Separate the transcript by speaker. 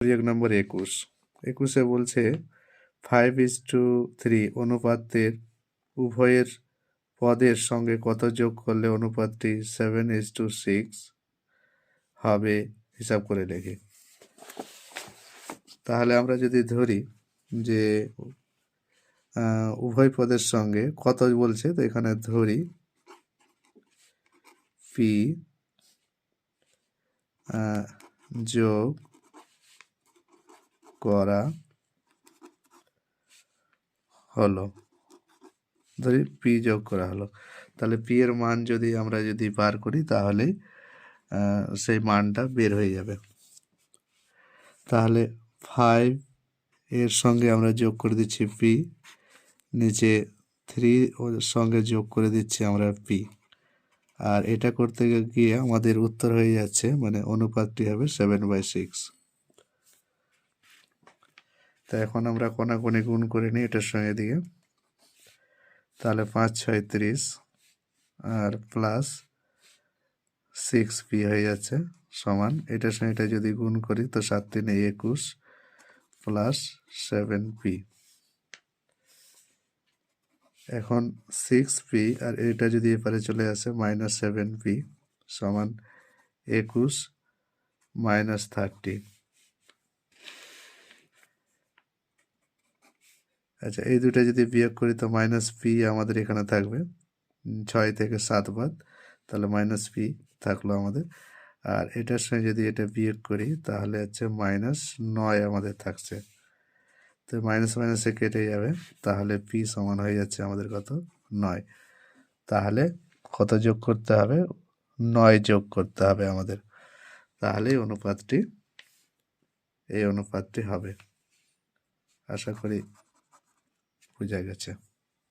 Speaker 1: প্রয়োগ নম্বর 21। 21-এ বলছে 5:3 অনুপাতের উভয়ের পদের সঙ্গে কত যোগ করলে অনুপাতটি 7:6 হবে, হিসাব করে লেখে। তাহলে আমরা যদি ধরি যে উভয় পদের সঙ্গে কত বলছে, তো এখানে ধরি পি যোগ করা হলো, ধরি পি যোগ করা হলো। তাহলে পি এর মান যদি আমরা বার করি তাহলে সেই মানটা বের হয়ে যাবে। তাহলে 5 এর সঙ্গে আমরা যোগ করে দিচ্ছি পি, নিচে 3 ওর সঙ্গে যোগ করে দিচ্ছি আমরা পি, আর এটা করতে গিয়ে আমাদের উত্তর হয়ে যাচ্ছে, মানে অনুপাতটি হবে 7/6। তা এখন আমরা কোনাকুনি গুণ করে নিই এটার সঙ্গে দিয়ে। তাহলে 5 6 30 আর প্লাস 6p হয়ে যাচ্ছে সমান, এটার সঙ্গে এটা যদি গুণ করি তো 7 3 21 প্লাস 7p। এখন 6p আর এটা যদি এপারে চলে আসে -7p সমান 21 -30। আচ্ছা, এই দুটো যদি বিয়োগ করি তো -p আমাদের এখানে থাকবে, 6 থেকে 7 বাদ, তাহলে -p থাকলো আমাদের। আর এটার সঙ্গে যদি এটা বিয়োগ করি তাহলে হচ্ছে -9 আমাদের থাকছে। তো মাইনাস মাইনাসে কেটে যাবে, তাহলে পি সমান হয়ে যাচ্ছে আমাদের কত, 9। তাহলে কত যোগ করতে হবে, 9 যোগ করতে হবে আমাদের, তাহলে এই অনুপাতটি হবে। আশা করি বোঝা গেছে।